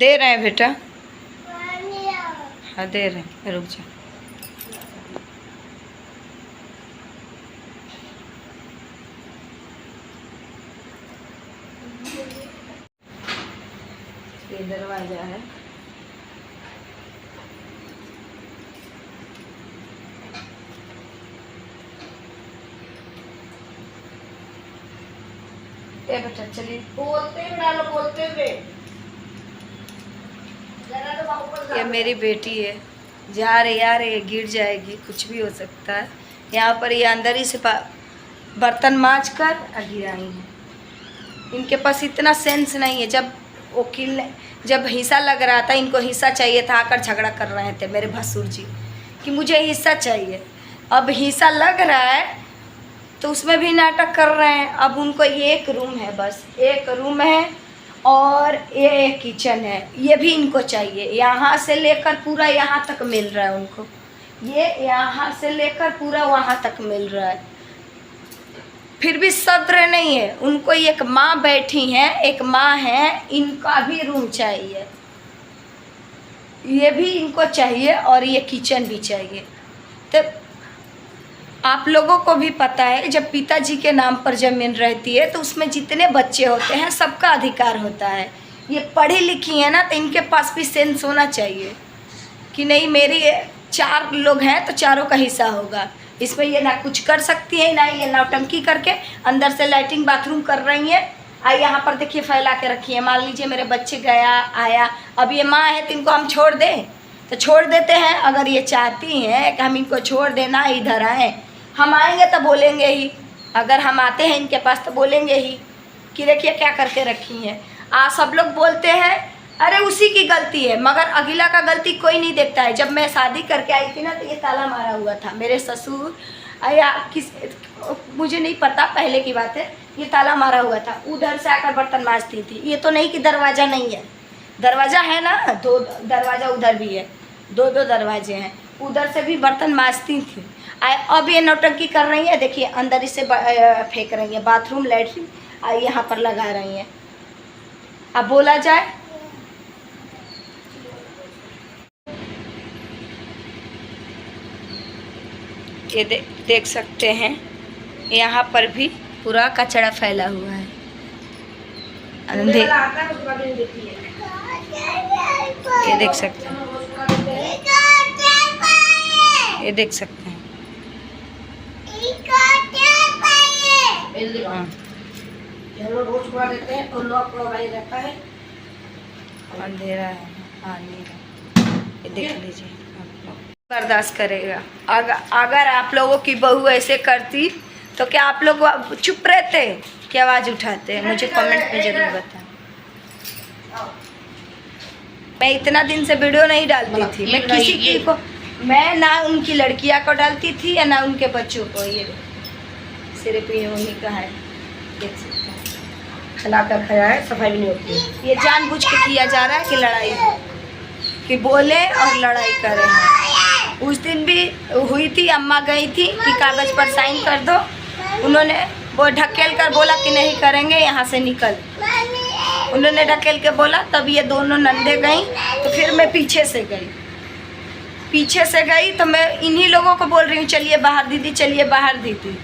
दे रहे हैं बेटा, हाँ दे रहे हैं, रुक जा। ये दरवाजा है, ये बेटा चलिए बोलते हुए डालो, बोलते हुए। ये मेरी बेटी है, जा रही आ रही है, गिर जाएगी, कुछ भी हो सकता है। यहाँ पर ये अंदर ही से बर्तन मांज कर गिराई हैं। इनके पास इतना सेंस नहीं है। जब वकील ने जब हिस्सा लग रहा था, इनको हिस्सा चाहिए था, आकर झगड़ा कर रहे थे मेरे भसुर जी कि मुझे हिस्सा चाहिए। अब हिस्सा लग रहा है तो उसमें भी नाटक कर रहे हैं। अब उनको ये एक रूम है, बस एक रूम है और ये एक किचन है, ये भी इनको चाहिए। यहाँ से लेकर पूरा यहाँ तक मिल रहा है उनको, ये यहाँ से लेकर पूरा वहाँ तक मिल रहा है। फिर भी सब्र नहीं है उनको। एक माँ बैठी हैं, एक माँ है, इनका भी रूम चाहिए, ये भी इनको चाहिए और ये किचन भी चाहिए। तो आप लोगों को भी पता है, जब पिताजी के नाम पर ज़मीन रहती है तो उसमें जितने बच्चे होते हैं सबका अधिकार होता है। ये पढ़ी लिखी है ना, तो इनके पास भी सेंस होना चाहिए कि नहीं, मेरी 4 लोग हैं तो चारों का हिस्सा होगा। इसमें ये ना कुछ कर सकती है, ना ये नौटंकी करके अंदर से लैट्रिन बाथरूम कर रही हैं। यहाँ पर देखिए फैला के रखी है। मान लीजिए मेरे बच्चे गया आया, अब ये माँ है तो इनको हम छोड़ दें तो छोड़ देते हैं। अगर ये चाहती हैं कि हम इनको छोड़ देना, इधर आएँ, हम आएंगे तो बोलेंगे ही। अगर हम आते हैं इनके पास तो बोलेंगे ही कि देखिए क्या करके रखी हैं। सब लोग बोलते हैं अरे उसी की गलती है, मगर अगला का गलती कोई नहीं देखता है। जब मैं शादी करके आई थी ना तो ये ताला मारा हुआ था। मेरे ससुर या मुझे नहीं पता, पहले की बात है, ये ताला मारा हुआ था। उधर से आकर बर्तन मांजती थी। ये तो नहीं कि दरवाज़ा नहीं है, दरवाज़ा है ना, 2 दरवाज़ा उधर भी है, 2 दरवाजे हैं, उधर से भी बर्तन मांजती थी। अब ये नौटंकी कर रही है, देखिए अंदर इसे फेंक रही है, बाथरूम लैट्रिन यहाँ पर लगा रही हैं। अब बोला जाए ये देख सकते हैं, यहाँ पर भी पूरा कचरा फैला हुआ है। ये देख सकते हैं, ये देख सकते हैं। अंधेरा है, ये देख लीजिए। बर्दाश्त करेगा। अगर आप लोगों की बहू ऐसे करती तो क्या आप लोग चुप रहते कि आवाज़ उठाते? मुझे कमेंट में जरूर बताएं। मैं इतना दिन से वीडियो नहीं डालती थी, मैं किसी की को, मैं ना उनकी लड़कियां को डालती थी या ना उनके बच्चों को। ये सिर्फ ये उन्हीं का है, देख सकते हैं, खिला कर खाया है, सफाई भी नहीं होती है। ये जानबूझ के किया जा रहा है कि लड़ाई, कि बोले और लड़ाई करें। उस दिन भी हुई थी, अम्मा गई थी कि कागज़ पर साइन कर दो, उन्होंने वो ढकेल कर बोला कि नहीं करेंगे, यहाँ से निकल। उन्होंने ढकेल के बोला, तब ये दोनों नंदे गई। तो फिर मैं पीछे से गई तो मैं इन्हीं लोगों को बोल रही हूँ चलिए बाहर दीदी, चलिए बाहर दीदी,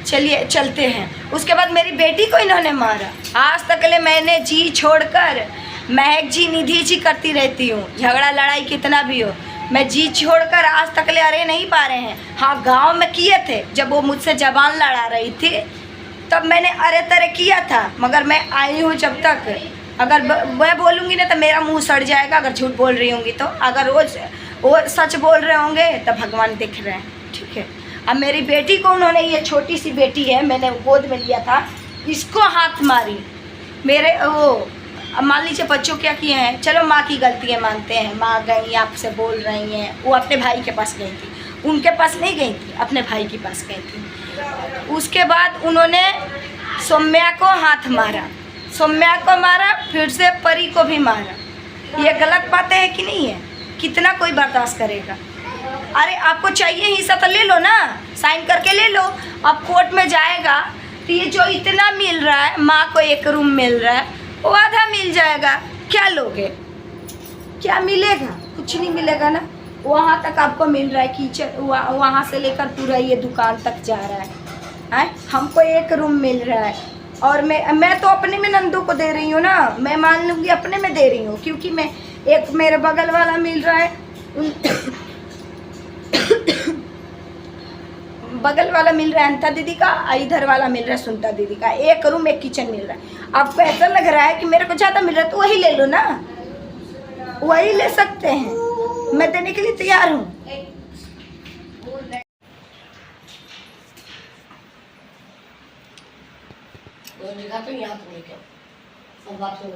चलिए चलते हैं। उसके बाद मेरी बेटी को इन्होंने मारा। आज तक ले मैंने जी छोड़कर महक जी, निधि जी करती रहती हूँ, झगड़ा लड़ाई कितना भी हो, मैं जी छोड़कर आज तक ले अरे नहीं पा रहे हैं। हाँ, गांव में किए थे, जब वो मुझसे जबान लड़ा रही थी तब मैंने अरे तरे किया था, मगर मैं आई हूँ जब तक, अगर मैं बोलूँगी ना तो मेरा मुंह सड़ जाएगा अगर झूठ बोल रही होंगी तो। अगर रोज़ वो सच बोल रहे होंगे तो भगवान देख रहे हैं, ठीक है। अब मेरी बेटी को उन्होंने, ये छोटी सी बेटी है, मैंने गोद में लिया था, इसको हाथ मारी। मेरे वो, अब मान लीजिए बच्चों क्या किए हैं, चलो माँ की गलती है मानते हैं, माँ गई आपसे बोल रही हैं, वो अपने भाई के पास गई थी, उनके पास नहीं गई थी, अपने भाई के पास गई थी। उसके बाद उन्होंने सौम्या को हाथ मारा, सौम्या को मारा, फिर से परी को भी मारा। ये गलत बातें है कि नहीं है? कितना कोई बर्दाश्त करेगा? अरे आपको चाहिए हिस्सा तो ले लो ना, साइन करके ले लो। अब कोर्ट में जाएगा तो ये जो इतना मिल रहा है, माँ को 1 रूम मिल रहा है, वो आधा मिल जाएगा, क्या लोगे? क्या मिलेगा? कुछ नहीं मिलेगा ना। वहाँ तक आपको मिल रहा है, किचन वहाँ से लेकर पूरा ये दुकान तक जा रहा है। हमको एक रूम मिल रहा है और मैं तो अपने में नंदू को दे रही हूँ ना, मैं मान लूँगी अपने में दे रही हूँ, क्योंकि मैं एक मेरे बगल वाला मिल रहा है बगल वाला मिल रहा है अंता दीदी का, इधर वाला मिल रहा है सुनता दीदी का। एक रूम एक किचन मिल रहा है। आपको ऐसा लग रहा है कि मेरे को ज़्यादा मिल रहा है तो वही ले लो ना, वही ले सकते हैं, मैं देने के लिए तैयार हूँ। तो यहाँ तो लेके सब बात हो